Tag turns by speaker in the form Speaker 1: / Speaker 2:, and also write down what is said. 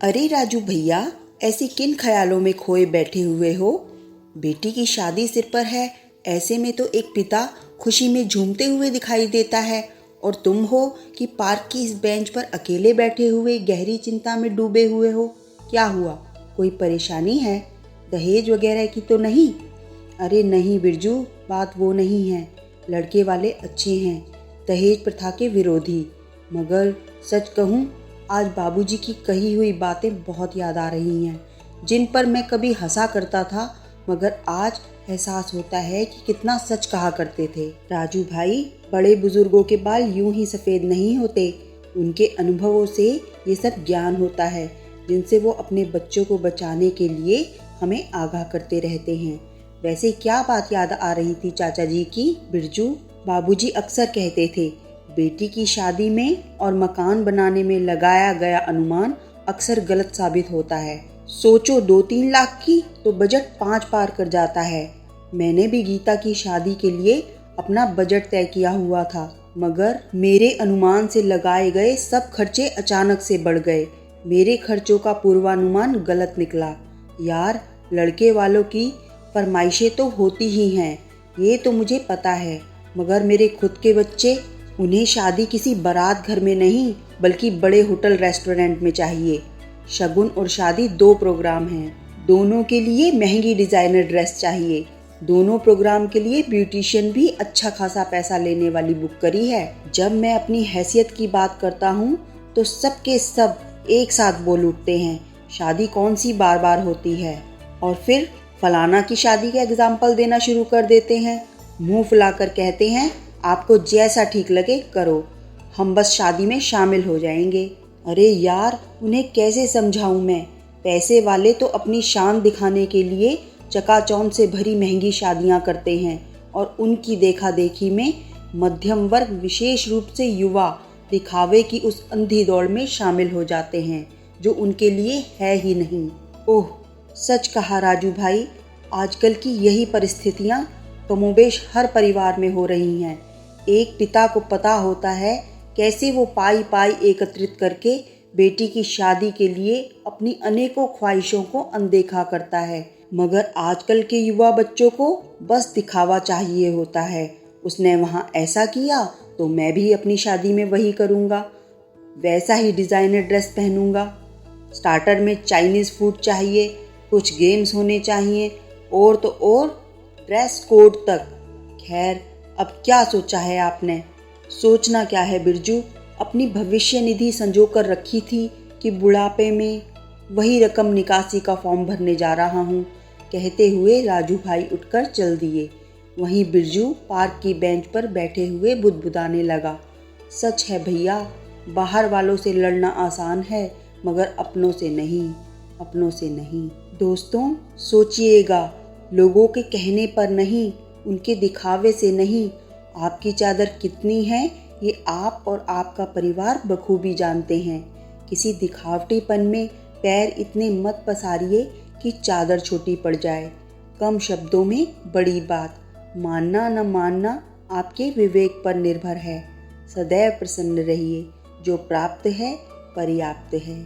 Speaker 1: अरे राजू भैया, ऐसे किन ख्यालों में खोए बैठे हुए हो? बेटी की शादी सिर पर है, ऐसे में तो एक पिता खुशी में झूमते हुए दिखाई देता है, और तुम हो कि पार्क की इस बेंच पर अकेले बैठे हुए गहरी चिंता में डूबे हुए हो। क्या हुआ? कोई परेशानी है? दहेज वगैरह की तो नहीं? अरे नहीं बिरजू, बात वो नहीं है। लड़के वाले अच्छे हैं, दहेज प्रथा के विरोधी। मगर सच कहूँ, आज बाबूजी की कही हुई बातें बहुत याद आ रही हैं, जिन पर मैं कभी हंसा करता था, मगर आज एहसास होता है कि कितना सच कहा करते थे। राजू भाई, बड़े बुजुर्गों के बाल यूं ही सफ़ेद नहीं होते, उनके अनुभवों से ये सब ज्ञान होता है, जिनसे वो अपने बच्चों को बचाने के लिए हमें आगाह करते रहते हैं। वैसे क्या बात याद आ रही थी चाचा जी की? बिरजू, बाबूजी अक्सर कहते थे, बेटी की शादी में और मकान बनाने में लगाया गया अनुमान अक्सर गलत साबित होता है। सोचो 2-3 लाख की तो बजट 5 पार कर जाता है। मैंने भी गीता की शादी के लिए अपना बजट तय किया हुआ था, मगर मेरे अनुमान से लगाए गए सब खर्चे अचानक से बढ़ गए। मेरे खर्चों का पूर्वानुमान गलत निकला। यार, लड़के वालों की फरमाइशें तो होती ही हैं, ये तो मुझे पता है, मगर मेरे खुद के बच्चे, उन्हें शादी किसी बारात घर में नहीं बल्कि बड़े होटल रेस्टोरेंट में चाहिए। शगुन और शादी 2 प्रोग्राम हैं, दोनों के लिए महंगी डिज़ाइनर ड्रेस चाहिए, दोनों प्रोग्राम के लिए ब्यूटिशियन भी अच्छा खासा पैसा लेने वाली बुक करी है। जब मैं अपनी हैसियत की बात करता हूँ तो सबके सब एक साथ बोल उठते हैं, शादी कौन सी बार बार होती है, और फिर फलाना की शादी का एग्जाम्पल देना शुरू कर देते हैं। मुंह फुलाकर कहते हैं, आपको जैसा ठीक लगे करो, हम बस शादी में शामिल हो जाएंगे। अरे यार, उन्हें कैसे समझाऊं मैं? पैसे वाले तो अपनी शान दिखाने के लिए चकाचौंध से भरी महंगी शादियां करते हैं, और उनकी देखा देखी में मध्यम वर्ग, विशेष रूप से युवा, दिखावे की उस अंधी दौड़ में शामिल हो जाते हैं जो उनके लिए है ही नहीं। ओह, सच कहा राजू भाई, आजकल की यही परिस्थितियां कमोबेश हर परिवार में हो रही हैं। एक पिता को पता होता है कैसे वो पाई पाई एकत्रित करके बेटी की शादी के लिए अपनी अनेकों ख्वाहिशों को अनदेखा करता है, मगर आजकल के युवा बच्चों को बस दिखावा चाहिए होता है। उसने वहाँ ऐसा किया तो मैं भी अपनी शादी में वही करूँगा, वैसा ही डिज़ाइनर ड्रेस पहनूंगा, स्टार्टर में चाइनीज़ फूड चाहिए, कुछ गेम्स होने चाहिए, और तो और ड्रेस कोड तक। खैर, अब क्या सोचा है आपने? सोचना क्या है बिरजू, अपनी भविष्य निधि संजो कर रखी थी कि बुढ़ापे में वही रकम निकासी का फॉर्म भरने जा रहा हूँ, कहते हुए राजू भाई उठकर चल दिए। वहीं बिरजू पार्क की बेंच पर बैठे हुए बुदबुदाने लगा। सच है भैया, बाहर वालों से लड़ना आसान है, मगर अपनों से नहीं, अपनों से नहीं। दोस्तों, सोचिएगा, लोगों के कहने पर नहीं, उनके दिखावे से नहीं, आपकी चादर कितनी है ये आप और आपका परिवार बखूबी जानते हैं। किसी दिखावटीपन में पैर इतने मत पसारिए कि चादर छोटी पड़ जाए। कम शब्दों में बड़ी बात, मानना न मानना आपके विवेक पर निर्भर है। सदैव प्रसन्न रहिए, जो प्राप्त है पर्याप्त है।